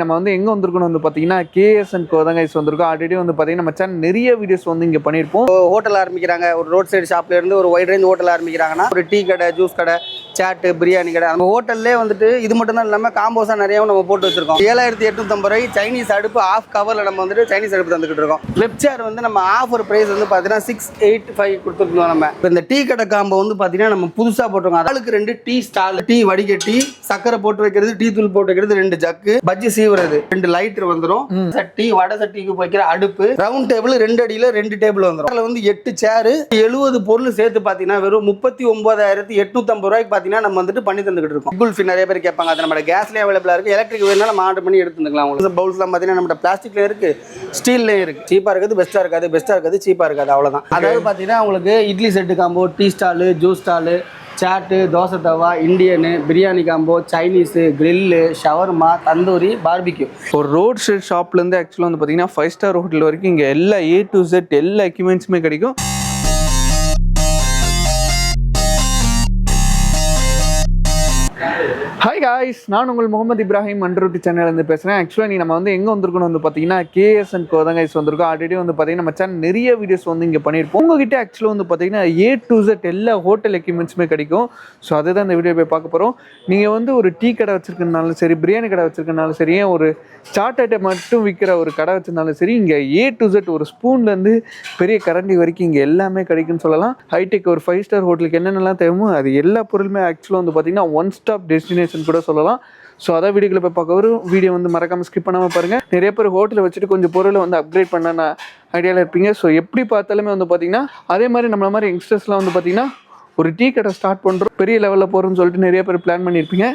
நம்ம வந்து எங்க வந்திருக்கோம்னு வந்து பாத்தீங்கன்னா KS & Co தான் கைஸ் வந்திருக்கோம். ஆல்ரெடி வந்து பாத்தீங்கன்னா நம்ம சேனல் நிறைய வீடியோஸ் வந்து இங்க பண்ணிருப்போம். ஹோட்டல் ஆரம்பிக்கிறாங்க, ஒரு ரோட் சைடு ஷாப்ல இருந்து ஒரு வைட் ரேஞ்ச் ஹோட்டல் ஆரம்பிக்கிறாங்கன்னா ஒரு டீ கடை, ஜூஸ் கடை, சாட், பிரியாணி கடை, நம்ம ஹோட்டல்லே வந்துட்டு இது மட்டும் தான் இல்லாமல் காம்போஸா நிறையவும் நம்ம போட்டு வச்சிருக்கோம். 7850 ரூபாய் சைனீஸ் அடுப்பு ஆஃப் கவர்ல நம்ம வந்துட்டு சைனீஸ் அடுப்பு தந்துக்கிட்டு இருக்கோம். வெப் சேர் வந்து நம்ம ஆஃபர் பிரைஸ் வந்து பார்த்தீங்கன்னா 685 கொடுத்துருக்கோம். நம்ம இப்போ இந்த டீ கடை காம்போ வந்து பார்த்தீங்கன்னா நம்ம புதுசாக போட்டிருக்கோம். ஆளுக்கு 2 டீ ஸ்டால், டீ வடிகட்டி, சக்கரை போட்டு வைக்கிறது, டீ தூள் போட்டு வைக்கிறது, 2 ஜக்கு, பஜ்ஜி சீவுறது, 2 லைட்டர் வந்துடும், சட்டி, வடை சட்டிக்கு வைக்கிற அடுப்பு, ரவுண்ட் டேபிள் 2 அடியில் 2 டேபிள் வந்துடும். அதில் வந்து 8 சேரு, 70 பொருள் சேர்த்து பார்த்தீங்கன்னா வெறும் 39,850 ரூபாய்க்கு பார்த்தீங்கன்னா நம்ம வந்துட்டு பண்ணி தந்துக்கிட்டு இருக்கோம். குல்ஃபி நிறைய பேர் கேட்பாங்க, அது நம்ம கேஸ்லேயே அவைலபிளாக இருக்குது. எலக்ட்ரிக் வேணாலும் நம்ம ஆர்டர் பண்ணி எடுத்துக்கலாம். உங்களுக்கு பவுல்ஸ்லாம் பார்த்தீங்கன்னா நம்ம பிளாஸ்டிக்லேயும் இருக்குது, ஸ்டீல்லையும் இருக்குது. சீப்பாக இருக்குது, பெஸ்ட்டாக இருக்காது, பெஸ்ட்டாக இருக்காது, சீப்பாக இருக்காது, அவ்வளோதான். அதாவது பார்த்தீங்கன்னா உங்களுக்கு idli set combo, tea stall, juice stall, chaat, dosa tawa, Indian, biryani combo, Chinese, grill, shawarma, tandoori, barbecue. ஒரு ரோட் சைட் ஷாப்லேருந்து ஆக்சுவலாக வந்து பார்த்தீங்கன்னா 5 ஸ்டார் ஹோட்டல் வரைக்கும் இங்கே எல்லா A to Z எல்லா எக்யூப்மெண்ட்ஸுமே கிடைக்கும். ஹாய் காய்ஸ், நான் உங்கள் முகமது இப்ராஹிம் அண்டர்வுட் சேனல்லேருந்து பேசுகிறேன். ஆக்சுவலாக நம்ம வந்து எங்கே வந்திருக்கணும் வந்து பார்த்தீங்கன்னா KS & Co தான் கைஸ் வந்திருக்கோம். ஆல்ரெடி வந்து பார்த்தீங்கன்னா நம்ம சேனல் நிறைய வீடியோஸ் வந்து இங்கே பண்ணியிருப்போம். உங்ககிட்ட ஆக்சுவலாக வந்து பார்த்தீங்கன்னா A to Z எல்லா ஹோட்டல் எக்யூப்மெண்ட்ஸுமே கிடைக்கும். ஸோ அதுதான் இந்த வீடியோ போய் பார்க்க போகிறோம். நீங்கள் வந்து ஒரு டீ கடை வச்சுருக்கனாலும் சரி, பிரியாணி கடை வச்சுருக்கனாலும் சரி, ஒரு சாட் ஐட்டம் மட்டும் விற்கிற ஒரு கடை வச்சிருந்தாலும் சரி, இங்கே A to Z ஒரு ஸ்பூன்லேருந்து பெரிய கரண்டி வரைக்கும் இங்கே எல்லாமே கிடைக்குன்னு சொல்லலாம். ஹைடெக் ஒரு 5 ஸ்டார் ஹோட்டலுக்கு என்னென்னலாம் தேவைமோ அது எல்லா பொருளுமே ஆக்சுவலாக வந்து பார்த்தீங்கன்னா ஒன் ஸ்டாப் டெஸ்டினேஷன் கூட சொல்லலாம். ஸோ அதான் வீடியோக்குள்ள போய் பார்க்க வரும். வீடியோ வந்து மறக்காமல் ஸ்கிப் பண்ணாமல் பாருங்கள். நிறைய பேர் ஹோட்டலில் வச்சுட்டு கொஞ்சம் பொருளை வந்து அப்கிரேட் பண்ண ஐடியாவில் இருப்பீங்க. ஸோ எப்படி பார்த்தாலுமே வந்து பார்த்தீங்கன்னா அதே மாதிரி நம்மள மாதிரி யங்ஸ்டர்ஸ்லாம் வந்து பார்த்தீங்கன்னா ஒரு டீ கடை ஸ்டார்ட் பண்ணுறோம், பெரிய லெவலில் போகிறோம்னு சொல்லிட்டு நிறைய பேர் பிளான் பண்ணியிருப்பீங்க.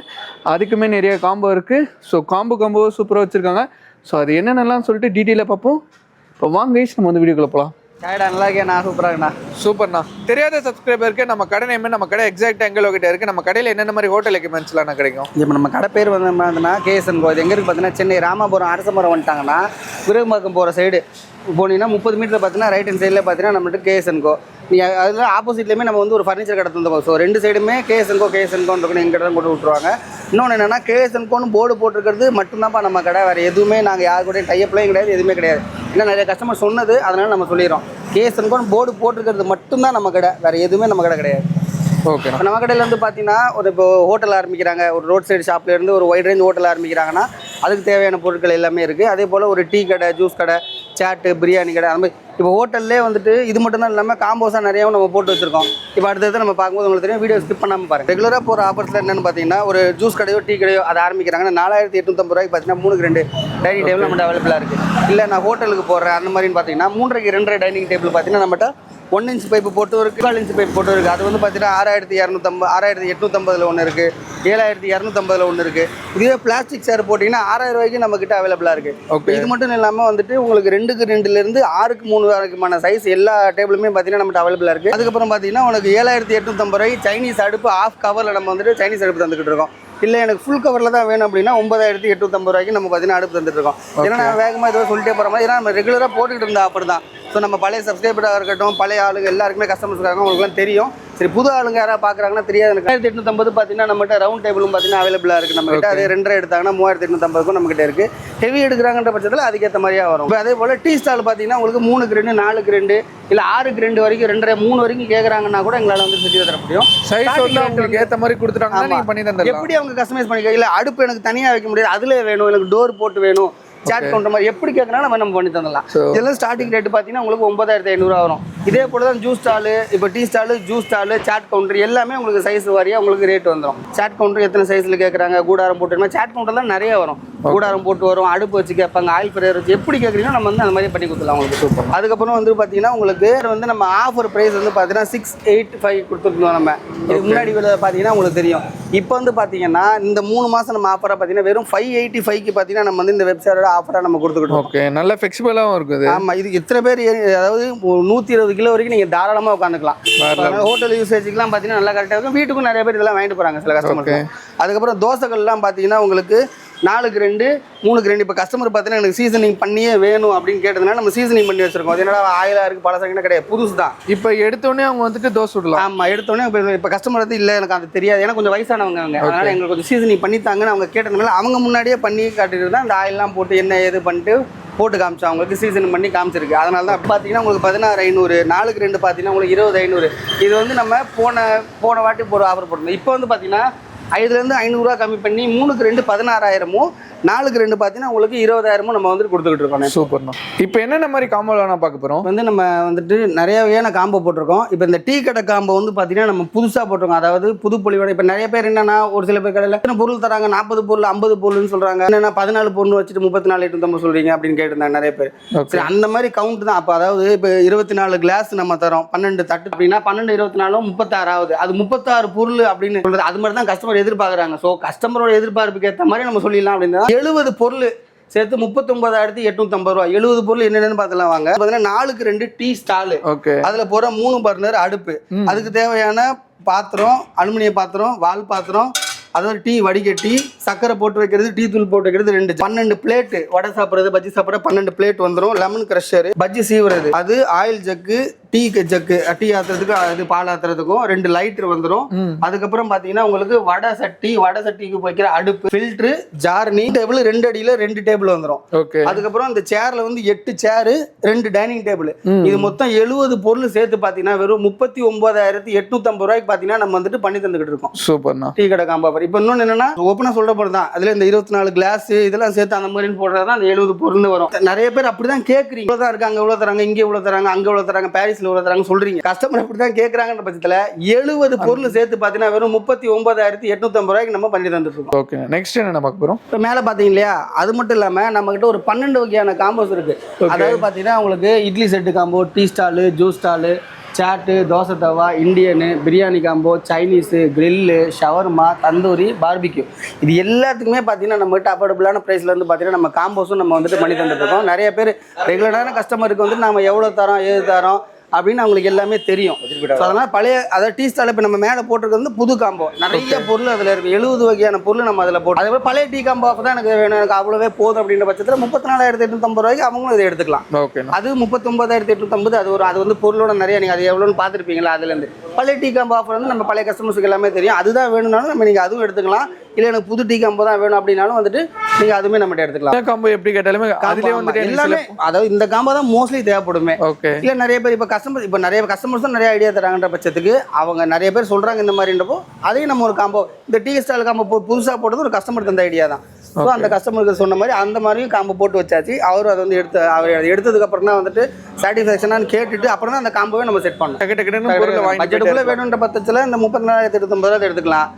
அதுக்குமே நிறைய காம்போ இருக்குது. ஸோ காம்போ சூப்பராக வச்சுருக்காங்க. ஸோ அது என்னென்னலாம் சொல்லிட்டு டீட்டெயிலாக பார்ப்போம். இப்போ வாங்க கைஸ், நம்ம வந்து வீடியோக்குள்ள போகலாம். நல்லா இருக்கேண்ணா, சூப்பராகண்ணா. சூப்பர்ண்ணா. தெரியாத சப்ஸ்கிரைபருக்கு நம்ம கடை நேம், நம்ம கடை எக்ஸாக்ட் எங்கே லொகேட் இருக்குது, நம்ம கடையில் என்னென்ன மாதிரி ஹோட்டல் எக்யூப்மெண்ட்ஸ்லாம் கிடைக்கும். இப்போ நம்ம கடை பேர் வந்து என்னன்னா KS & Co. இது எங்கே இருக்குது பார்த்தீங்கன்னா சென்னை ராமாபுரம் அரசமரம் வந்துட்டாங்கன்னா விருகம்பாக்கம் போகிற சைடு போனீங்கன்னா 30 மீட்டர் பார்த்தீங்கன்னா ரைட் ஹேண்ட் சைடில் பார்த்தீங்கன்னா நம்மகிட்ட KS & Co. நீங்கள் அதில் ஆப்போசிட்லேயுமே நம்ம வந்து ஒரு ஃபர்னிச்சர் கடை தந்துருக்கோம். ஸோ 2 சைடுமே KS & Co இருக்கணும், எங்கள் கடை தான் கொண்டு விட்ருவாங்க. இன்னொன்று என்னென்னா KS & Coன்னு போர்டு போட்டிருக்கிறது மட்டும்தான்ப்பா நம்ம கடை. வேறு எதுவுமே நாங்கள் யாரு கூட டைப்லையும் கிடையாது, எதுவுமே கிடையாது. ஏன்னா நிறைய கஸ்டமர் சொன்னது, அதனால் நம்ம சொல்லிடுறோம். KS & Coன்னு போர்டு போட்டிருக்கிறது மட்டும்தான் நம்ம கடை, வேறு எதுவுமே நம்ம கடை கிடையாது. ஓகே. நம்ம கடையில் வந்து பார்த்தீங்கன்னா இப்போ ஹோட்டல் ஆரம்பிக்கிறாங்க, ஒரு ரோட் சைடு ஷாப்ல இருந்து ஒரு வைட் ரேஞ்ச் ஹோட்டல் ஆரம்பிக்கிறாங்கன்னா அதுக்கு தேவையான பொருட்கள் எல்லாமே இருக்குது. அதே போல் ஒரு டீ கடை, ஜூஸ் கடை, சாட்டு, பிரியாணி கடை, அந்த மாதிரி இப்போ ஹோட்டல்லே வந்துட்டு இது மட்டும் தான் இல்லாமல் காம்போஸா நிறையாவும் நம்ம போட்டு வச்சிருக்கோம். இப்போ அடுத்தது நம்ம பார்க்கும்போது உங்களுக்கு தெரியும், வீடியோ ஸ்கிப் பண்ணாமல் பாருங்க. ரெகுலராக போகிற ஆஃபர்ஸில் என்னென்னு பார்த்தீங்கன்னா ஒரு ஜூஸ் கடையோ டீ கடையோ அதை ஆரம்பிக்கிறாங்கன்னா 4850 ரூபாய்க்கு பார்த்தீங்கன்னா 3க்கு 2 டைனிங் டேபிள் நம்மகிட்ட அவைலபிளாக இருக்குது. இல்லை நான் ஹோட்டலுக்கு போடுறேன் அந்த மாதிரின்னு பார்த்தீங்கன்னா 3க்கு 2 டைனிங் டேபிள் பார்த்தீங்கன்னா நம்மகிட்ட 1 இன்ச் பைப்பு போட்டு இருக்குது, 4 இன்ச் பைப்பு போட்டு இருக்குது. அது வந்து பார்த்தீங்கன்னா 6250, 6850 ஒன்று இருக்குது, 7250 ஒன்று இருக்குது. இதுவே பிளாஸ்டிக் சேர் போட்டிங்கன்னா 6000 ரூபாய்க்கு நம்மக்கிட்ட அவைலபிளாக இருக்குது. ஓகே. இது மட்டும் இல்லாமல் வந்துட்டு உங்களுக்கு 2க்கு 2லேருந்து 6க்கு 3 வரைக்குமான சைஸ் எல்லா டேபிளுமே பார்த்தீங்கன்னா நம்மகிட்ட அவைலபிளாக இருக்குது. அதுக்கப்புறம் பார்த்தீங்கன்னா உங்களுக்கு 7850 ரூபாய்க்கு சைனீஸ் அடுப்பு ஆஃப் கவரில் நம்ம வந்துட்டு சைனீஸ் அடுப்பு தந்துக்கிட்டு இருக்கோம். இல்லை எனக்கு ஃபுல் கவரில் தான் வேணும் அப்படின்னா 9850 ரூபாய்க்கு நம்ம பார்த்தீங்கன்னா அடுப்பு தந்துட்டு இருக்கோம். ஏன்னா நான் வேகமாக ஏதோ சொல்லிட்டே போகிற மாதிரி, ஏன்னா நம்ம ரெகுலராக போட்டுக்கிட்டு இருந்த ஆஃபர் தான். ஸோ நம்ம பழைய சப்ஸ்கிரைபராக இருக்கட்டும், பழைய ஆளுங்க எல்லாருக்குமே கஸ்டமர்ஸ் இருக்காங்க, உங்களுக்குலாம் தெரியும். சரி, புது ஆளுங்க யாராவது பார்க்குறாங்கன்னா தெரியாது. எனக்கு 1850 பார்த்தீங்கன்னா நம்மகிட்ட ரவுண்ட் டேபிளும் பார்த்தீங்கன்னா அவைலபிளாக இருக்குது நம்மகிட்ட. அதே 2 எடுத்தாங்கன்னா 3850 நம்மகிட்ட இருக்குது. ஹெவி எடுக்கிறாங்கன்ற பட்சத்தில் அதுக்கேற்ற மாதிரியா வரும். இப்போ அதே போல் டீ ஸ்டால் பார்த்தீங்கன்னா உங்களுக்கு 3க்கு 2, 4க்கு 2, இல்லை 6க்கு 2 வரைக்கும் 2.5, 3 வரைக்கும் கேட்குறாங்கன்னா கூட எங்களால் வந்து செஞ்சு தர முடியும். சைஸ் உங்களுக்கு ஏற்ற மாதிரி கொடுத்துட்டாங்கன்னா நீங்கள் பண்ணி தந்துடலாம். எப்படி அவங்க கஸ்டமைஸ் பண்ணிக்க, இல்லை அடுப்பு எனக்கு தனியாக வைக்க முடியாது, அதில் வேணும், எனக்கு டோர் போட்டு வேணும், சாட் கவுண்டர் மாதிரி எப்படி கேட்கணும் நம்ம பண்ணி தந்துடலாம். இதெல்லாம் ஸ்டார்டிங் ரேட் பார்த்தீங்கன்னா உங்களுக்கு 9500 வரும். இதே போல தான் ஜூஸ் ஸ்டாலு, இப்போ tea stall, juice stall, chaat counter எல்லாமே உங்களுக்கு சைஸ் வாரியாக உங்களுக்கு ரேட் வந்துடும். சாட் கவுண்டர் எத்தனை சைஸில் கேட்குறாங்க, கூடாரம் போட்டு சாட் கவுண்டர்லாம் நிறைய வரும். கூடாரம் போட்டு வரும், அடுப்பு வச்சு கேட்பாங்க, ஆயில் ஃப்ரையர் வச்சு எப்படி கேட்குறீங்கன்னா நம்ம வந்து அந்த மாதிரி பண்ணி கொடுத்துலாம் உங்களுக்கு. சூப்பர். அதுக்கப்புறம் வந்து பார்த்தீங்கன்னா உங்களுக்கு வந்து நம்ம ஆஃபர் ப்ரைஸ் வந்து பார்த்தீங்கன்னா 685 கொடுத்துருக்கோம். நம்ம இதுக்கு முன்னாடி பார்த்தீங்கன்னா உங்களுக்கு தெரியும். இப்போ வந்து பார்த்தீங்கன்னா இந்த 3 மாதம் நம்ம ஆஃபராக பார்த்தீங்கன்னா வெறும் 585க்கு பார்த்தீங்கன்னா நம்ம வந்து இந்த வெப்சைட்டோட ஆஃபராக நம்ம கொடுத்துக்கிட்டோம். ஓகே, நல்ல ஃப்ளெக்சிபிளாகவும் இருக்குது. ஆமாம், இது எத்தனை பேர், அதாவது 120 கிலோ வரைக்கும் நீங்கள் தாராளமாக உட்காந்துக்கலாம். ஹோட்டல் யூசேஜுக்குலாம் பார்த்தீங்கன்னா நல்லா கரெக்டாக இருக்கும். வீட்டுக்கும் நிறைய பேர் இதெல்லாம் வாங்கிட்டு போகிறாங்க சில கஸ்டமருக்கு. அதுக்கப்புறம் தோசைகள்லாம் பார்த்தீங்கன்னா உங்களுக்கு 4க்கு 2 3க்கு 2. இப்போ கஸ்டமர் பார்த்தீங்கன்னா எனக்கு சீசனிங் பண்ணியே வேணும் அப்படின்னு கேட்டதுனால நம்ம சீசனிங் பண்ணி வச்சிருக்கோம். அது என்னடா ஆயிலா இருக்கு பழசங்கிட்ட கிடையாது, புதுசு தான். இப்போ எடுத்தோடனே அவங்க வந்துட்டு தோசை விடலாம். ஆமா, எடுத்தோடனே இப்போ கஸ்டமர் வந்து இல்லை எனக்கு அது தெரியாது, ஏன்னா கொஞ்சம் வயசானவங்க அவங்க, அதனால எங்களுக்கு கொஞ்சம் சீசனிங் பண்ணித்தாங்கன்னு அவங்க கேட்டதுனால அவங்க முன்னாடியே பண்ணி காட்டிட்டு தான் அந்த ஆயிலெலாம் போட்டு என்ன ஏது பண்ணிட்டு போட்டு காமிச்சோம். அவங்களுக்கு சீசன் பண்ணி காமிச்சிருக்கு. அதனால தான் பார்த்தீங்கன்னா உங்களுக்கு 16,500, 4க்கு 2 பார்த்தீங்கன்னா உங்களுக்கு 20,500. இது வந்து நம்ம போன வாட்டி ஒரு ஆஃபர் போட்டிருந்தோம். இப்போ வந்து பார்த்தீங்கன்னா 5லேருந்து 500 ரூபா கம்மி பண்ணி 3க்கு 2 16,000, 4க்கு 2 பார்த்தீங்கன்னா உங்களுக்கு 20,000 நம்ம வந்துட்டு கொடுத்துக்கிட்டு இருக்கோம். சூப்பர்ண்ணா. இப்போ என்னென்ன மாதிரி காம்போலாம் நான் பார்க்க போகிறோம் வந்து நம்ம வந்துட்டு நிறைய வகையான காம்போ போட்டிருக்கோம். இப்போ இந்த டீ கடை காம்போ வந்து பார்த்தீங்கன்னா நம்ம புதுசாக போட்டிருக்கோம். அதாவது புது பொலிவோட இப்போ நிறைய பேர் என்னன்னா ஒரு சில பேர் கடையில் எத்தனை பொருள் தராங்க, 40 பொருள் 50 பொருள்னு சொல்கிறாங்க, என்னன்னா 14 பொருள் வச்சுட்டு 34,850 சொல்கிறீங்க அப்படின்னு கேட்டிருந்தாங்க நிறைய பேர். சரி, அந்த மாதிரி கவுண்ட் தான். அப்போ அதாவது இப்போ 24 கிளாஸ் நம்ம தரோம், 12 தட்டு அப்படின்னா 12 24 36 ஆகுது. அது 36 பொருள் அப்படின்னு சொல்கிறது. அது மாதிரி தான் கஸ்டமர் எதிர்பார்க்குறாங்க. ஸோ கஸ்டமரோட எதிர்பார்ப்புக்கு ஏற்ற மாதிரி நம்ம சொல்லிடலாம் அப்படின்னா 70 பொருள் சேர்த்து 39,850 ரூபா. 70 பொருள் என்னென்னு பார்த்துலாம் வாங்க. பார்த்தீங்கன்னா 4க்கு 2 டீ ஸ்டாலு, அதில் போகிற 3 பர்னர் அடுப்பு, அதுக்கு தேவையான பாத்திரம், அலுமினிய பாத்திரம், வால் பாத்திரம், அதாவது டீ வடிகட்டி, சக்கரை போட்டு வைக்கிறது, டீ தூள் போட்டு வைக்கிறது 2, 12 பிளேட்டு, வடை சாப்பிட்றது பஜ்ஜி சாப்பிட்ற 12 பிளேட் வந்துடும். லெமன் கிரஷரு, பஜ்ஜி சீவுறது, அது oil jug, tea jug, tea ஆத்துறதுக்கு, அது பால் ஆத்துறதுக்கும் 2 லைட்டர் வந்துடும். அதுக்கப்புறம் பார்த்தீங்கன்னா உங்களுக்கு வடை சட்டிக்கு வைக்கிற அடுப்பு, ஃபில்ட்ரு, ஜார்னி, டேபிள் 2 அடியில் 2 டேபிள் வந்துடும். அதுக்கப்புறம் இந்த சேர்ல வந்து 8 சேரு, 2 டைனிங் டேபிள். இது மொத்தம் 70 பொருள் சேர்த்து பார்த்தீங்கன்னா வெறும் 39,850 ரூபாய்க்கு பார்த்தீங்கன்னா நம்ம வந்துட்டு பண்ணி தந்துக்கிட்டு இருக்கோம். சூப்பர்ண்ணா. டீ கடை காம்போ. இப்போ இன்னொன்று என்னன்னா ஓப்பனாக சொல்ற போது தான் அதில் இந்த 24 கிளாஸ் இதெல்லாம் சேர்த்து அந்த மாதிரி போடுறது தான் அந்த 70 பொருள் வரும். நிறைய பேர் அப்படிதான் கேட்குறீங்க, இவ்வளோ தான் இருக்காங்க, இவ்வளோ தராங்க, இங்கே இவ்வளோ தராங்க, அங்கே இவ்வளோ தராங்க, பாரிஸ்ல இவ்வளோ தராங்க சொல்றீங்க. கஸ்டமர் அப்படி தான் கேட்குறாங்கன்ற பட்சத்தில் 70 பொருள் சேர்த்து பார்த்தீங்கன்னா வெறும் 39,850 ரூபாய்க்கு நம்ம பண்ணி தந்துட்டு இருக்கோம். ஓகே, நெக்ஸ்ட் என்ன பார்க்க போகிறோம்? இப்போ மேலே பார்த்தீங்க இல்லையா, அது மட்டும் இல்லாமல் நம்ம கிட்ட ஒரு 12 வகையான காம்போஸ் இருக்கு. அதாவது பார்த்தீங்கன்னா உங்களுக்கு idli set combo, tea stall, juice stall, chaat, dosa tawa, Indian, biryani combo, Chinese, grill, shawarma, tandoori, barbecue, இது எல்லாத்துக்குமே பார்த்தீங்கன்னா நம்மகிட்ட அஃபோர்டபுளான ப்ரைஸில் வந்து பார்த்தீங்கன்னா நம்ம காம்போஸும் நம்ம வந்துட்டு பண்ணி தந்துட்டு இருக்கோம். நிறைய பேர் ரெகுலரான கஸ்டமருக்கு வந்துட்டு நம்ம எவ்வளோ தரோம், ஏது தரோம் அப்படின்னு அவங்களுக்கு எல்லாமே தெரியும். ஸோ அதனால் பழைய அதாவது டீ ஸ்டால் இப்போ நம்ம மேலே போட்டிருக்கிறது வந்து புது காம்போ, நிறைய பொருள் அதில் இருக்குது. 70 வகையான பொருள் நம்ம அதில் போட்டு, அதே மாதிரி பழைய டீ காம்போ ஆஃப் தான் எனக்கு வேணும், எனக்கு அவ்வளோவே போதும் அப்படின்ற பட்சத்தில் 34,850 ரூபாய்க்கு அவங்களும் இதை எடுத்துக்கலாம். அது 39,850. அது வந்து பொருளோட நிறைய நீங்கள் அது எவ்வளோன்னு பார்த்துருப்பீங்களா. அதுலேருந்து பழைய டீ காம்போ ஆஃபர் வந்து நம்ம பழைய கஸ்டமர்ஸுக்கு எல்லாமே தெரியும். அதுதான் வேணும்னாலும் நம்ம நீங்கள் அதுவும் எடுத்துக்கலாம். இல்லை எனக்கு புது டீ காம்போ தான் வேணும் அப்படின்னாலும் வந்துட்டு நீங்கள் அதுவுமே நம்மகிட்ட எடுத்துக்கலாம். காம்போ எப்படி கேட்டாலுமே அதுலேயே வந்துட்டு எல்லாமே, அதாவது இந்த காம்போ தான் மோஸ்ட்லி தேவைப்படுமே. இல்லை நிறைய பேர் இப்போ நிறைய கஸ்டமர்ஸ் தான் நிறைய ஐடியா தராங்கன்ற பட்சத்துக்கு அவங்க நிறைய பேர் சொல்கிறாங்க இந்த மாதிரின்றப்போ அதையும் நம்ம ஒரு காம்போ, இந்த டீ ஸ்டால் காம்போ புதுசாக போட்டது ஒரு கஸ்டமர் தந்த ஐடியா தான். ஸோ அந்த கஸ்டமருக்கு சொன்ன மாதிரி அந்த மாதிரியும் காம்போ போட்டு வச்சாச்சு. அவர் அதை வந்து அவர் எடுத்ததுக்கு அப்புறம் தான் வந்துட்டு சாட்டிஸ்ஃபேக்ஷனானு கேட்டுட்டு அப்புறம் தான் அந்த காம்போவை நம்ம செட் பண்ணோம். பட்ஜெட்டுக்குள்ளே வேணுன்ற பட்சத்தில் இந்த 34,850 ரூபா எடுத்துக்கலாம்.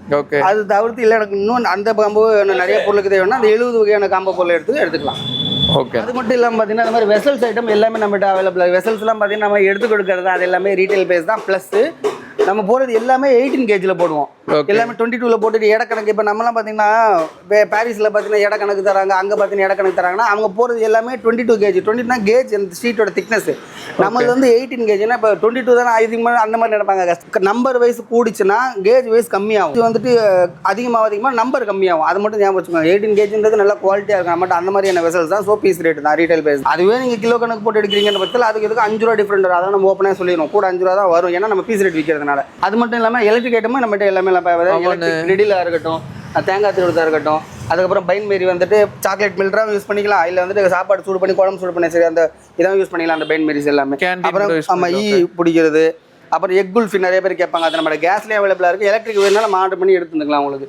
அது தவிர்த்து இல்லை எனக்கு இன்னும் அந்த காம்போ நிறைய பொருளுக்கு தேவைன்னா அந்த 70 வகையான காம்போ பொருளை எடுத்துக்கலாம். அது மட்டும் இல்லாமல் பார்த்தீங்கன்னா அந்த மாதிரி வெசல்ஸ் ஐட்டம் எல்லாமே நம்மகிட்ட அவைலபிள். வெசல்ஸ்லாம் பார்த்தீங்கன்னா நம்ம எடுத்து கொடுக்கறது அது எல்லாமே ரீட்டைல் பேஸ் தான். ப்ளஸ் நம்ம போகிறது எல்லாமே 18 கேஜில் போடுவோம். எல்லாமே 22ல் போட்டுட்டு இடக்கணக்கு. இப்போ நம்மலாம் பார்த்தீங்கன்னா பாரிஸில் பார்த்தீங்கன்னா இடக்கணக்கு தராங்க, அங்கே பார்த்தீங்கன்னா இடக்கணக்கு தராங்கன்னா அவங்க போகிறது எல்லாமே 22 கேஜி. 22னா கேஜ் அந்த ஸ்ட்ரீட்டோட திக்னஸ். நம்மளது வந்து 18 கேஜினா இப்போ 22 தானே அதிகமாக அந்த மாதிரி நினைப்பாங்க. நம்பர் வைஸ் கூடிச்சுன்னா கேஜ் வைஸ் கம்மியாகும். இது வந்துட்டு அதிகமாக நம்பர் கம்மியாகும். அது மட்டும் ஞாபகம் வச்சுக்கோங்க. 18 கேஜின்றது நல்லா குவாலிட்டியாக இருக்கும். நம்மகிட்ட அந்த மாதிரியான வெசல்ஸ் தான். ஸோ பீஸ் ரேட் தான், ரீட்டைல் பேஸ். அதுவே நீங்கள் கிலோ கணக்கு போட்டு எடுக்கிறீங்கன்ற பட்சத்தில் அதுக்கு எதுக்கு 5 ரூபா டிஃப்ரெண்ட் வரும். அதான் நம்ம ஓப்பனாக சொல்லிடுவோம், கூட 5 ரூபா தான் வரும். ஏன்னா நம்ம பீஸ் ரேட் விற்கிறதுனால. அது மட்டும் இல்லாமல் எலக்ட்ரிக் ஐட்டமும் நம்மகிட்ட எல்லாமே ரெடியில் இருக்கட்டும், தேங்காய் திருவிழா இருக்கட்டும், அதுக்கப்புறம் பைன் மாரி வந்துட்டு சாக்லேட் மில்ட்ராவும் யூஸ் பண்ணிக்கலாம். இல்லை வந்துட்டு சாப்பாடு சூடு பண்ணி குழம்பு சூடு பண்ணி சரி அந்த இதான் யூஸ் பண்ணிக்கலாம். அந்த பைன் மாரிஸ் எல்லாமே. அப்புறம் நம்ம பிடிக்கிறது, அப்புறம் எக் குல்ஃபி நிறைய பேர் கேட்பாங்க. அது நம்ம கேஸ்லேயே அவைலபிளாக இருக்குது. எலக்ட்ரிக் வேணாலும் நம்ம ஆர்டர் பண்ணி எடுத்துக்கலாம் உங்களுக்கு.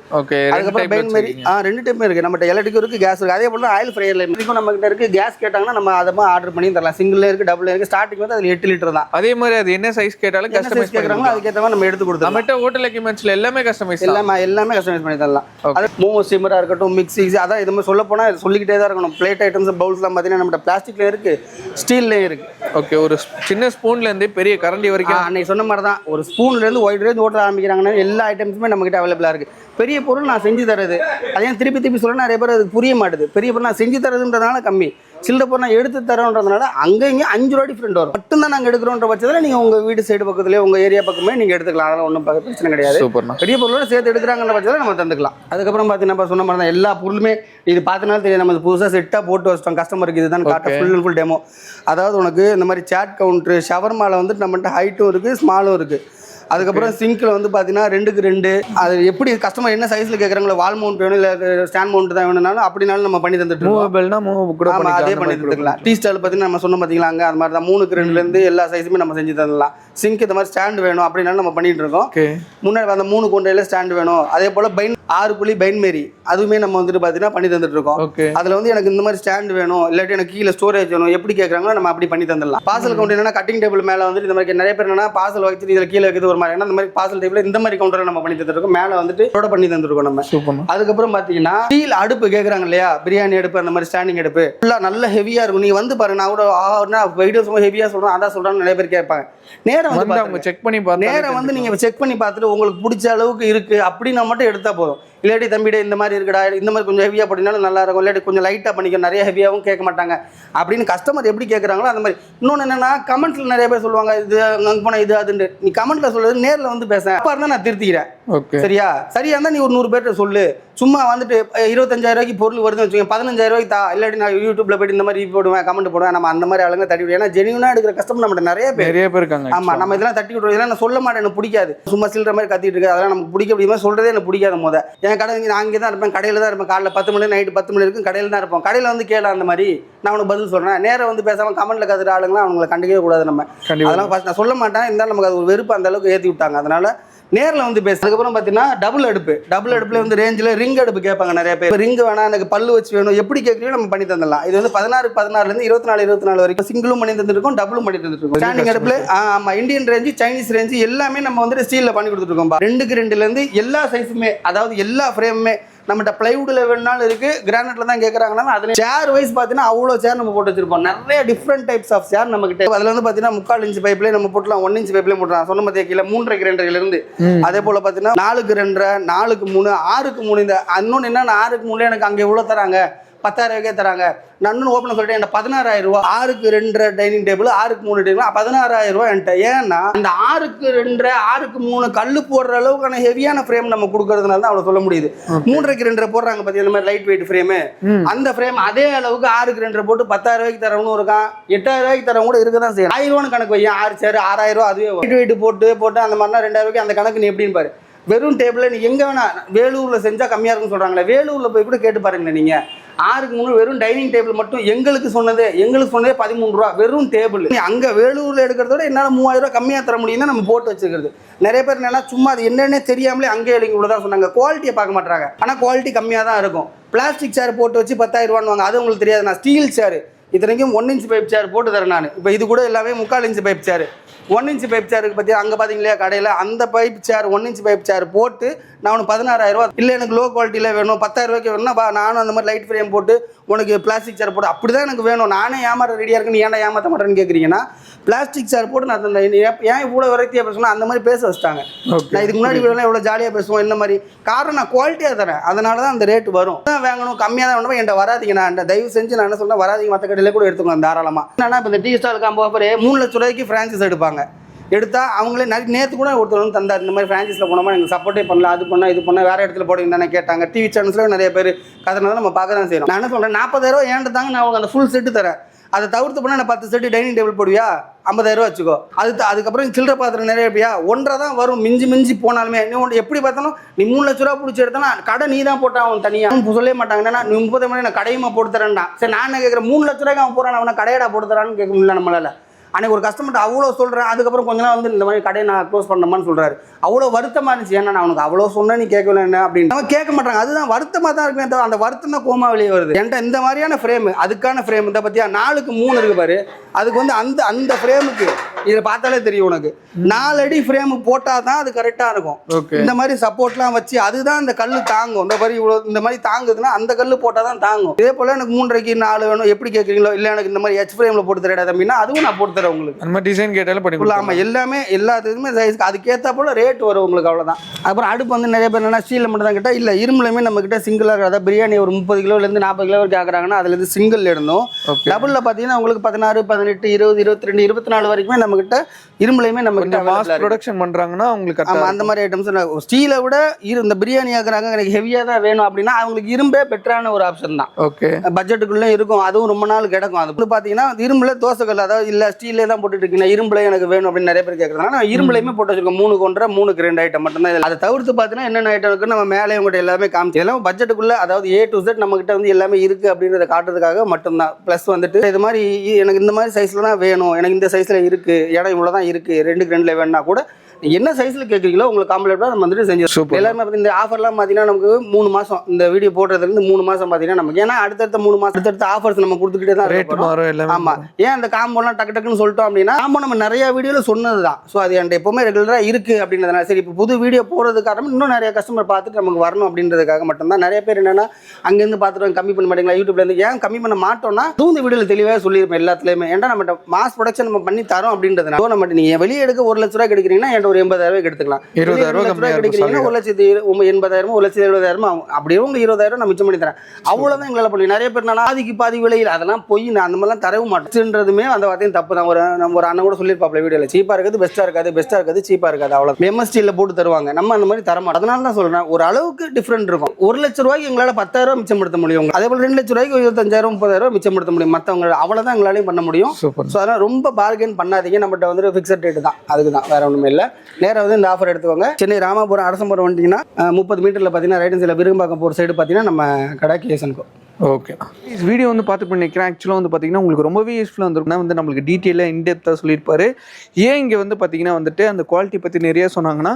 அதுக்கப்புறம் பெயின் மாரி 2 டைப் இருக்குது. நம்மகிட்ட எலக்ட்ரிக் இருக்குது, கேஸ் இருக்குது. அதே போல் ஆயில் ஃப்ரையர் இருக்கும் நம்மகிட்ட இருக்குது. கேஸ் கேட்டாங்கன்னா நம்ம அதை ஆர்டர் பண்ணி தரலாம். சிங்கிள் இருக்குது, டபுள் இருக்குது. ஸ்டார்டிங் வந்து அதில் 8 லிட்டர் தான். அதே மாதிரி அது என்ன சைஸ் கேட்டாலும் கஸ்டமைஸ் கேட்குறாங்களோ அதுக்கேற்ற மாதிரி நம்ம எடுத்து கொடுத்தோம். நம்மகிட்ட ஹோட்டல் எக்யூப்மெண்ட்ஸ்ல எல்லாமே கஸ்டமைஸ் எல்லாமே கஸ்டமைஸ் பண்ணி தரலாம். அது மோமோ ஸ்டீமராக இருக்கட்டும், மிக்ஸி, அதான் இது மாதிரி சொல்ல போனால் சொல்லிக்கிட்டே தான் இருக்கணும். பிளேட் ஐட்டம்ஸ், பவுல்ஸ்லாம் பார்த்தீங்கன்னா நம்மகிட்ட பிளாஸ்டிக்லேயும் இருக்குது, ஸ்டீல்லையும் இருக்குது. ஒரு சின்ன ஸ்பூன்லேருந்து பெரிய கரண்டி வரைக்கும் அன்னைக்கு சொன்ன மாதிரி தான். ஒரு ஸ்பூன்லேருந்து ஒயிட் ரேஞ்ச் ஓட்ட ஆரம்பிக்கிறாங்கன்னா எல்லா ஐட்டம்ஸுமே நம்மகிட்ட அவைலபிளாக இருக்குது. பெரிய பொருள் நான் செஞ்சு தரது. அதே திருப்பி திருப்பி சொல்ல நிறைய பேர் அது புரிய மாட்டுது. பெரிய பொருள் நான் செஞ்சு தரதுன்றதுனால கம்மி, சில்லற பொருள் நான் எடுத்து தரோன்றதுனால அங்கே இங்கே 5 ரூபா டிஃப்ரெண்ட் வரும். மட்டும்தான் நாங்கள் எடுக்கிறோன்ற பட்சத்தில் நீங்கள் உங்கள் வீடு சைடு பக்கத்துலேயே உங்கள் ஏரியா பக்கமே நீங்கள் எடுத்துக்கலாம். அதெல்லாம் ஒன்றும் பிரச்சனை கிடையாது. பெரிய பொருளோட சேர்த்து எடுக்கிறாங்கன்ற பட்சத்தில் நம்ம தந்துக்கலாம். அதுக்கப்புறம் பார்த்தீங்கன்னா சொன்ன மாதிரி தான் எல்லா பொருளுமே இது பார்த்தனால தெரியும். நம்ம புதுசாக செட்டாக போட்டு வச்சிட்டோம் கஸ்டமருக்கு. இதுதான் காட்ட ஃபுல் அண்ட் ஃபுல் டெமோ. அதாவது உனக்கு இந்த மாதிரி சேட் கவுண்டரு ஷவர்மாவில் வந்துட்டு நம்மகிட்ட ஹைட்டும் இருக்குது ஸ்மாலும் இருக்குது. அதுக்கப்புறம் சிங்கில் வந்து பார்த்தீங்கன்னா 2க்கு 2 அது எப்படி கஸ்டமர் என்ன சைஸில் கேட்குறாங்களோ வால் மவுண்ட் வேணும் இல்லை ஸ்டாண்ட் மவுண்ட் தான் வேணும்னாலும் அப்படினாலும் நம்ம பண்ணி தந்துட்டு இருக்கோம். அதே பண்ணி தந்துக்கலாம். டீ ஸ்டால் பார்த்தீங்கன்னா நம்ம சொன்ன பார்த்தீங்களா அங்கே அது மாதிரி தான் 3க்கு 2லேருந்து எல்லா சைஸுமே நம்ம செஞ்சு தந்துடலாம். சிங்க் இந்த மாதிரி ஸ்டாண்ட் வேணும் அப்படின்னாலும் நம்ம பண்ணிட்டு இருக்கோம். முன்னாடி அந்த 3 கொண்டையில ஸ்டாண்ட் வேணும். அதே போல் பைன் 6 புள்ளி பைன் மாரி அதுவுமே நம்ம வந்துட்டு பார்த்தீங்கன்னா பண்ணி தந்துட்டு இருக்கோம். அதில் வந்து எனக்கு இந்த மாதிரி ஸ்டாண்ட் வேணும் இல்லாட்டி எனக்கு கீழே ஸ்டோரேஜ் வேணும் எப்படி கேட்குறாங்களோ நம்ம அப்படி பண்ணி தந்துடலாம். பார்சல் கவுண்டர் என்னன்னா கட்டிங் டேபிள் மேலே வந்துட்டு இந்த மாதிரி நிறைய பேர் என்னன்னா பார்சல் வச்சுட்டு இதில் கீழே வைக்கிறது ஒரு மாதிரி. ஏன்னா இந்த மாதிரி பார்சல் டேபிள் இந்த மாதிரி கவுண்டரை நம்ம பண்ணி தந்துருக்கோம். மேலே வந்துட்டு லோட பண்ணி தந்துருக்கோம் நம்ம. அதுக்கப்புறம் பார்த்தீங்கன்னா ஸ்டீல் அடுப்பு கேட்குறாங்க இல்லையா, பிரியாணி அடுப்பு அந்த மாதிரி ஸ்டாண்டிங் அடுப்பு ஃபுல்லாக நல்ல ஹெவியாக இருக்கும். நீங்கள் வந்து பாருங்க நான் கூட வீடியோஸ் ஹெவியாக சொல்கிறேன் அதான் சொல்கிறேன்னு நிறைய பேர் கேட்பாங்க. நேரம் வந்து அவங்க செக் பண்ணி பார்த்து நேரம் வந்து நீங்கள் செக் பண்ணி பார்த்துட்டு உங்களுக்கு பிடிச்ச அளவுக்கு இருக்குது அப்படின்னா மட்டும் எடுத்தால் போதும். இல்லாட்டி தம்பிடே இந்த மாதிரி இருக்குடா இந்த மாதிரி கொஞ்சம் ஹெவியாக பண்ணினாலும் நல்லா இருக்கும், இல்லாட்டி கொஞ்சம் லைட்டாக பண்ணிக்க நிறைய ஹெவியாகவும் கேட்க மாட்டாங்க அப்படின்னு கஸ்டமர் எப்படி கேட்குறாங்களோ அந்த மாதிரி. இன்னொன்று என்னன்னா கமெண்ட்ல நிறைய பேர் சொல்லுவாங்க இது அங்கே போனால் இது அதுன்னு. நீ கமெண்ட்ல சொல்றது நேரில் வந்து பேச அப்பா இருந்தால் நான் திருத்திக்கிறேன். சரியா இருந்தால் நீ ஒரு 100 பேர்ட்ட சொல்லு. சும்மா வந்துட்டு 25,000 ரூபாய்க்கு பொருள் வருதுன்னு வச்சுக்கோங்க 15,000 ரூபாய்க்கு தா இல்லாட்டி நான் யூடியூப்ல போயிட்டு இந்த மாதிரி போடுவேன் கமெண்ட் போடுவேன். நம்ம அந்த மாதிரி ஆளுங்க தட்டி விடுவோம். ஏன்னா ஜெனியூனா எடுக்கிற கஸ்டமர் நம்மகிட்ட நிறைய பேர் இருக்காங்க. ஆமா நம்ம இதெல்லாம் தட்டி விடுவோம். இதெல்லாம் நான் சொல்ல மாட்டேன், எனக்கு பிடிக்காது. சும்மா சில்லற மாதிரி கத்திட்டு இருக்கு அதெல்லாம் நமக்கு பிடிக்க முடியுமா சொல்றதே எனக்கு பிடிக்காத. போத என் கடை நான் அங்கே தான் இருப்பேன், கடையில் தான் இருப்பேன். காலைல 10 மணி நைட்டு 10 மணி இருக்கும் கடையில் தான் இருப்போம். கடையில் வந்து கேள அந்த மாதிரி நான் உனக்கு பதில் சொல்றேன். நேரம் வந்து பேசாம கமெண்ட்ல கத்துற ஆளுங்களாம் அவங்களை கண்டிக்கவே கூடாது. நம்ம அதெல்லாம் ஃபர்ஸ்ட் நான் சொல்ல மாட்டேன். இருந்தாலும் நமக்கு அது ஒரு வெறுப்பு அந்த அளவுக்கு ஏற்றி விட்டாங்க. அதனால நேரில் வந்து பேச. அதுக்கப்புறம் பார்த்தீங்கன்னா டபுள் அடுப்புல வந்து ரேஞ்சில் ரிங் அடுப்பு கேட்பாங்க நிறைய பேர். ரிங் வேணா எனக்கு பல்லு வச்சு வேணும் எப்படி கேட்குறீங்க நம்ம பண்ணி தந்துடலாம். இது வந்து 16 24 வரைக்கும் சிங்கிளும் பண்ணி தந்துருக்கோம் டபுளும் பண்ணி தந்துருக்கோம். ஸ்டாண்டிங் அடுப்புல ஆமாம் இந்தியன் ரேஞ்சு சைனீஸ் ரேஞ்சு எல்லாமே நம்ம வந்துட்டு ஸ்டீலில் பண்ணி கொடுத்துருக்கோம். 2க்கு 2லேருந்து எல்லா சைஸுமே அதாவது எல்லா ஃப்ரேமுமே நம்மகிட்ட பிளைவுட்ல வேணாலும் இருக்கு, கிரானைட்ல தான் கேட்கறாங்கன்னா அதுல சேர் வைஸ் பார்த்தீங்கன்னா அவ்வளோ சேர் நம்ம போட்டு வச்சிருப்போம். நிறைய டிஃப்ரெண்ட் டைப்ஸ் ஆஃப் சேர் நம்ம கிட்ட. அதுல வந்து பார்த்தீங்கன்னா 3/4 இன்ச் பைப்லேயே நம்ம போட்டலாம், 1 இன்ச் பைப்லேயே போட்டுலாம். சொன்ன மத்திய கீழே 3.5 2 இருந்து அதே போல பார்த்தீங்கன்னா 4க்கு 2 4க்கு 3 6க்கு 3. இந்த இன்னொன்று என்ன 6க்கு 3 எனக்கு அங்கே எவ்வளோ தராங்க 10,000 ரூபாய்க்கே தராங்க. நான் ஓப்பன் சொல்லிட்டேன் என்ன 16,000 ரூபா 6க்கு 2 டைனிங் டேபிள் 6க்கு 3 டேபிள் 16,000 ரூபா என்கிட்ட. ஏன்னா இந்த 6க்கு 2 6க்கு 3 கல்லு போடுற அளவுக்கான ஹெவியான ஃப்ரேம் நம்ம கொடுக்கறதுனால தான் அவ்வளோ சொல்ல முடியுது. 3க்கு 2 போடுறாங்க பத்தி இந்த மாதிரி லைட் வெயிட் ஃப்ரேமு அந்த ஃப்ரேம் அதே அளவுக்கு 6க்கு 2 போட்டு 10,000 ரூபாய்க்கு தரவனும் இருக்கான், 8,000 ரூபாய்க்கு தரவங்க கூட இருக்க தான் செய்யும். 1000 ரூபான்னு கணக்கு வையன் 6 சேர் 6,000 ரூபா அதுவே லைட் வெயிட் போட்டு அந்த மாதிரினா 2,000 ரூபாய்க்கு அந்த கணக்கு நீ எப்படின்னு பாரு. வெறும் டேபிள் நீ எங்கே வேணா வேலூரில் செஞ்சால் கம்மியாக இருக்குன்னு சொல்கிறாங்களே, வேலூரில் போய் கூட கேட்டு பாருங்களேன். நீங்கள் 6க்கு 3 வெறும் டைனிங் டேபிள் மட்டும் எங்களுக்கு சொன்னதே 13 ரூபா வெறும் டேபிள். அங்கே வேலூரில் எடுக்கிறதோட என்னால் 3,000 ரூபா கம்மியாக தர முடியும்னா நம்ம போட்டு வச்சுக்கிறது. நிறைய பேர் என்னன்னா சும்மா அது என்னென்னே தெரியாமலே அங்கே எழுதி கூட தான் சொன்னாங்க. குவாலிட்டியை பார்க்க மாட்டாங்க, ஆனால் குவாலிட்டி கம்மியாக தான் இருக்கும். பிளாஸ்டிக் சேர் போட்டு வச்சு 10,000 ரூபான்னு அது உங்களுக்கு தெரியாது. நான் ஸ்டீல் சேர் இத்தனைக்கும் 1 இன்ச் பைப் சேர் போட்டு தரேன் நான். இப்போ இது கூட எல்லாமே 3/4 இன்ச் பைப் சேர் 1 இன்ச் பைப் சேருக்கு பற்றி அங்கே பார்த்தீங்களா கடையில் அந்த பைப் சேர் 1 இன்ச் பைப் சேர் போட்டு நான் உனக்கு 16,000 ரூபா இல்லை எனக்கு லோ குவாலிட்டியில் வேணும் 10,000 ரூபாய்க்கு வேணும்னா நானும் அந்த மாதிரி லைட் ஃப்ரேம் போட்டு உனக்கு பிளாஸ்டிக் சேர் போட்டு அப்படி தான் எனக்கு வேணும். நானே ஏமாற ரெடியாக இருக்குன்னு ஏன்டா ஏமாற்ற மாட்டேன்னு கேட்குறீங்கன்னா பிளாஸ்டிக் சேர் போட்டு நான் அந்த ஏன் இவ்வளோ வெரைட்டியாக பேசணும் அந்த மாதிரி பேச வச்சுட்டாங்க. நான் இதுக்கு முன்னாடி வீடெல்லாம் எவ்வளோ ஜாலியாக பேசுவோம் இந்த மாதிரி. காரணம் நான் குவாலிட்டியாக தரேன், அதனால தான் அந்த ரேட்டு வரும். தான் வாங்கணும் கம்மியாக தான் வேணும் என்கிட்ட வராதிங்க. நான் தயவு செஞ்சு நான் என்ன சொல்கிறேன் வராதிங்க, மற்ற கடையில் கூட எடுத்துக்கலாம் தாராளமாக. என்னன்னா இப்போ இந்த டீ ஸ்டால் காம்போ ஆஃபர் 3 லட்ச ரூபாய்க்கு ஃப்ரான்ச்சைஸ் எடுப்பாங்க. எடுத்தால் அவங்களே நேற்று கூட ஒருத்தர் வந்து தந்தார் இந்த மாதிரி ஃப்ரான்ச்சைஸில் போனோமா எனக்கு சப்போர்ட்டே பண்ணல அது பண்ணால் இது பண்ணால் வேறு இடத்துல போடுங்க தானே கேட்டாங்க. டிவி சேனல்ஸில் நிறைய பேர் கதனால நம்ம பார்க்க தான் செய்யணும். நான் என்ன சொல்கிறேன் 40,000 ரூபா ஏன்ட்டு தாங்க நான் உங்களுக்கு அந்த ஃபுல் செட்டு தரேன். அதை தவிர்த்து பண்ணால் நான் 10 செட்டு டைனிங் டேபிள் போடுவியா 50,000 ரூபா வச்சுக்கோ. அதுக்கப்புறம் சில்லற பாத்திரம் நிறைய இருப்பியா 1.5 தான் வரும் மிஞ்சி போனாலுமே. நீ எப்படி பார்த்தாலும் நீ 3 லட்ச ரூபா பிடிச்சி எடுத்தனா கடை நீ தான் போட்டான் அவன் தனியாக சொல்லவே மாட்டாங்க. ஏன்னா நீ 30 மணி நான் கடையுமா போட்டு தரேன்டா. சரி நான் என்ன கேட்குறேன் 3 லட்ச ரூபாய்க்கு அவன் போகிறான் அவனை கடையடா போட்டு தரான்னு கேட்க முடியல நம்மளால. அன்றைக்கி ஒரு கஸ்டமர்கிட்ட அவ்வளோ சொல்கிறேன். அதுக்கப்புறம் கொஞ்ச நாள் வந்து இந்த மாதிரி கடையை நான் க்ளோஸ் பண்ணமான்னு சொல்கிறாரு. அவ்வளோ வருத்தமாக இருந்துச்சு. ஏன்னா நான் அவனுக்கு அவ்வளோ சொன்னேன் நீ கேட்கல என்ன அப்படின்னு அவன் கேட்க மாட்டாங்க. அதுதான் வருத்தமாக தான் இருக்குமே தவிர அந்த வருத்தம் தான் கோமா வெளியே வருது. என்கிட்ட இந்த மாதிரியான ஃப்ரேமு அதுக்கான ஃப்ரேம் இந்த பற்றியா 4க்கு 3 இருக்கு பாரு. அதுக்கு வந்து அந்த ஃப்ரேமுக்கு இதை பார்த்தாலே தெரியும் உனக்கு 4 அடி ஃப்ரேம் போட்டாதான் அது கரெக்டா இருக்கும். ஓகே. இந்த மாதிரி சப்போர்ட்லாம் வச்சு அதுதான் இந்த கல்லு தாங்கும். இந்த மாதிரி இவ்வளவு இந்த மாதிரி தாங்குதுன்னா அந்த கல்லு போட்டாதான் தாங்கும். இதே போல எனக்கு 3.5 4 வேணும் எப்படி கேட்குறீங்களோ, இல்லை எனக்கு இந்த மாதிரி ஹெச் ஃப்ரேம்ல போட்டு தரடா அப்படின்னா அதுவும் நான் போட்டு தரேன் உங்களுக்கு. அந்த மாதிரி டிசைன் கேட்டாலும் பண்ணி ஆமா எல்லாமே எல்லாத்துக்குமே சைஸ்க்கு அதுக்கேற்ற போல ரேட் வரும் உங்களுக்கு, அவ்வளோதான். அப்புறம் அடுப்பு வந்து நிறைய பேர் என்ன ஸ்டீலில் மட்டும் தான் கேட்டால், இல்லை இரும்புலையுமே நம்ம கிட்ட சிங்கிளாக இருக்கிறதா பிரியாணி ஒரு 30 கிலோலேருந்து 40 கிலோ வரைக்கும் கேட்குறாங்கன்னா அதுலேருந்து சிங்கிள் இருந்தோம். டபுளில் பார்த்தீங்கன்னா உங்களுக்கு 16 18 20 22 24 வரைக்குமே நம்ம கிட்ட இரும்புலையுமே நம்ம கிட்ட மாஸ் ப்ரொடக்ஷன் பண்றாங்கன்னா உங்களுக்கு ஆமாம் அந்த மாதிரி ஐட்டம்ஸ். ஸ்டீலை விட இந்த பிரியாணி ஆக்குறாங்க எனக்கு ஹெவியாக தான் வேணும் அப்படின்னா அவங்களுக்கு இரும்பே பெட்டரான ஒரு ஆப்ஷன் தான். ஓகே. பட்ஜெட்டுக்குள்ளே இருக்கும், அதுவும் ரொம்ப நாள் கிடக்கும். அது வந்து பார்த்தீங்கன்னா இரும்புல தோசைக்கல், அதாவது இல்லை ஸ்டீலே தான் போட்டுட்டு இருக்கீங்க இரும்புல எனக்கு வேணும் அப்படின்னு நிறைய பேர் கேட்குறாங்க. இரும்புலையுமே போட்டு வச்சிருக்கோம் 3 கொண்டரை 3 2 ஐட்டம் மட்டும் தான். அதை தவிர்த்து பார்த்தீங்கன்னா என்னென்ன ஐட்டம் இருக்குன்னு நம்ம மேலே உங்கள்கிட்ட எல்லாமே காமிச்சு எல்லாம் பட்ஜெட்டுக்குள்ள, அதாவது A to Z நம்ம கிட்ட வந்து எல்லாமே இருக்கு அப்படின்றத காட்டுறதுக்காக மட்டும்தான். ப்ளஸ் வந்துட்டு இது மாதிரி எனக்கு இந்த மாதிரி சைஸ்ல தான் வேணும், எனக்கு இந்த சைஸ்ல இருக்கு, இடம் இவ்வளோ தான் இருக்கு, 2க்கு 2ல வேணும்னா கூட என்ன சைஸ்ல கேட்குறீங்களோ உங்களுக்கு காம்ப்ளீட்டாக நம்ம வந்துட்டு செஞ்சு எல்லாருமே பார்த்து இந்த ஆஃபர்லாம் பார்த்தீங்கன்னா நமக்கு 3 மாதம் இந்த வீடியோ போடுறதுலேருந்து 3 மாதம் பார்த்தீங்கன்னா நமக்கு, ஏன்னா அடுத்தடுத்த 3 மாதம் அடுத்தடுத்த ஆஃபர்ஸ் நம்ம கொடுத்துக்கிட்டே தான் ரேட் மாறும் எல்லாமே. ஆமாம். ஏன் அந்த காம்போலாம் டக்கு டக்குன்னு சொல்லிட்டோம் அப்படின்னா காம்போ நம்ம நிறைய வீடியோவில் சொன்னது தான். ஸோ அது என்கிட்ட எப்பவுமே ரெகுலராக இருக்குது அப்படின்றதுனால சரி இப்போ புது வீடியோ போடுறதுக்கு காரணம் இன்னும் நிறைய கஸ்டமர் பார்த்துட்டு நமக்கு வரணும் அப்படின்றதுக்காக மட்டும்தான். நிறைய பேர் என்னன்னா அங்கேருந்து பார்த்துட்டு கம்மி பண்ண மாட்டீங்களா யூடியூப்லேருந்து, ஏன் கம்மி பண்ண மாட்டோம்னா இந்த வீடியோவில் தெளிவாக சொல்லியிருப்பேன் எல்லாத்துலேயுமே. ஏன்னா நம்ம மாஸ் ப்ரொடக்ஷன் நம்ம பண்ணி தரோம் அப்படின்றதுனால. ஸோ நம்ம நீங்கள் வெளியே எடுக்க 1 லட்ச ரூபாய்க்கு எடுக்கிறீங்கன்னா என்கிட்ட ஒரு 80,000 எடுத்துக்கலாம். 20,000 கிடைக்கிறீங்கன்னா 1,80,000 1,70,000 அப்படியே உங்களுக்கு 20,000 நான் மிச்சம் பண்ணி தரேன். அவ்வளோதான் எங்களால் பண்ணி. நிறைய பேர் நான் பாதிக்கு பாதி விலையில் அதெல்லாம் போய் நான் அந்த மாதிரிலாம் தரவும் மாட்டேன்றதுமே அந்த வார்த்தையும் தப்பு தான். நம்ம ஒரு அண்ணன் கூட சொல்லியிருப்பாப்ல வீடியோவில், சீப்பாக இருக்குது பெஸ்ட்டாக இருக்காது, பெஸ்ட்டாக இருக்காது சீப்பாக இருக்காது, அவ்வளோ MSTயில் போட்டு தருவாங்க. நம்ம அந்த மாதிரி தர மாட்டோம். அதனால தான் சொல்கிறேன் ஒரு அளவுக்கு டிஃப்ரெண்ட் இருக்கும். 1 லட்ச ரூபாய்க்கு எங்களால் 10,000 மிச்சப்படுத்த முடியும். அதே போல் 2 லட்ச ரூபாய்க்கு 25,000 30,000 மிச்சப்படுத்த முடியும். மற்றவங்க அவ்வளோதான் எங்களாலையும் பண்ண முடியும். ஸோ அதனால் ரொம்ப பார்கெயின் பண்ணாதீங்க. நம்மகிட்ட வந்து ஃபிக்ஸட் ரேட்டு தான், அதுக்கு தான், வேற ஒன்றுமே இல்லை. நேராக வந்து இந்த ஆஃபர் எடுத்துக்கோங்க. சென்னை ராமாபுரம் அரசம்புரம் வந்தீங்கன்னா 30 மீட்டரில் பார்த்தீங்கன்னா ரைட் சைடில் விரும்பாக்கம் போகிற சைடு பார்த்தீங்கன்னா நம்ம கடை கேஎஸ்என்கோ. ஓகே. வீடியோ வந்து பார்த்து பண்ணிக்கிறேன். ஆக்சுவலாக வந்து பார்த்தீங்கன்னா உங்களுக்கு ரொம்பவே யூஸ்ஃபுல்லாக வந்துருக்குன்னா வந்து நம்மளுக்கு டீட்டெயிலாக இன்டெப்த்தாக சொல்லியிருப்பாரு. ஏன் இங்கே வந்து பார்த்தீங்கன்னா வந்துட்டு அந்த குவாலிட்டி பற்றி நிறைய சொன்னாங்கன்னா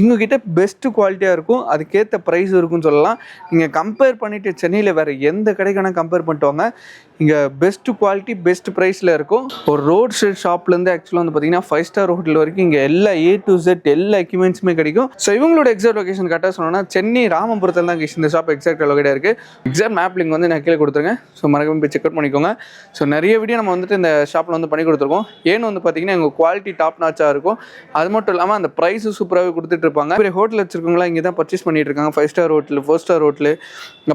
இங்ககிட்ட பெஸ்ட்டு குவாலிட்டியாக இருக்கும், அதுக்கேற்ற ப்ரைஸ் இருக்குன்னு சொல்லலாம். நீங்கள் கம்பேர் பண்ணிவிட்டு சென்னையில் வேறு எந்த கடைக்கான கம்பேர் பண்ணிட்டு வாங்க, இங்கே பெஸ்ட்டு குவாலிட்டி பெஸ்ட் ப்ரைஸில் இருக்கும். ஒரு ரோட் சைட் ஷாப்லேருந்து ஆக்சுவலாக வந்து பார்த்தீங்கன்னா 5 ஸ்டார் ஹோட்டல் வரைக்கும் இங்கே எல்லா A to Z எல்லா எக்யூப்மெண்ட்ஸுமே கிடைக்கும். ஸோ இவங்களோட எக்ஸாக்ட் லொகேஷன் கரெக்டாக சொன்னோன்னா சென்னை ராமபுரத்தில் தான் இந்த ஷாப் எக்ஸாக்ட் லொகேட்டாக இருக்குது. எக்ஸாக்ட் மேப் லிங்க் வந்து நான் கீழே கொடுத்துருங்க. ஸோ மறக்காம போய் செக் அவுட் பண்ணிக்கோங்க. ஸோ நிறைய வீடியோ நம்ம வந்துட்டு இந்த ஷாப்பில் வந்து பண்ணி கொடுத்துருக்கோம். ஏன்னு வந்து பார்த்தீங்கன்னா எங்கள் குவாலிட்டி டாப் நாச்சாக இருக்கும். அது மட்டும் இல்லாமல் அந்த ப்ரைஸும் சூப்பராகவே கொடுத்துட்டு இருப்பாங்க. பெரிய ஹோட்டல் வச்சிருக்கவங்களாம் இங்கே தான் பர்ச்சேஸ் பண்ணிட்டு இருக்காங்க. 5 ஸ்டார் ஹோட்டல் 4 ஸ்டார் ஹோட்டல்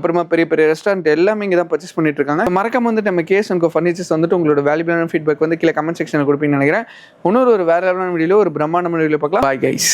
அப்புறமா பெரிய பெரிய ரெஸ்டாரண்ட் எல்லாமே இங்கே தான் பர்ச்சேஸ் பண்ணிட்டு இருக்காங்க. மறக்காம வந்துட்டு நம்ம கேஎஸ்என்கோ ஃபர்னிச்சர்ஸ் வந்துட்டு உங்களோட வேல்யூபிளான ஃபீட்பேக் வந்து கீழே கமெண்ட் செக்ஷனில் கொடுப்பீங்கன்னு நினைக்கிறேன். இன்னொரு வேற லெவலான வீடியோவில் ஒரு பிரம்மாண்டமான வீடியோவில் பார்க்கலாம். Bye guys.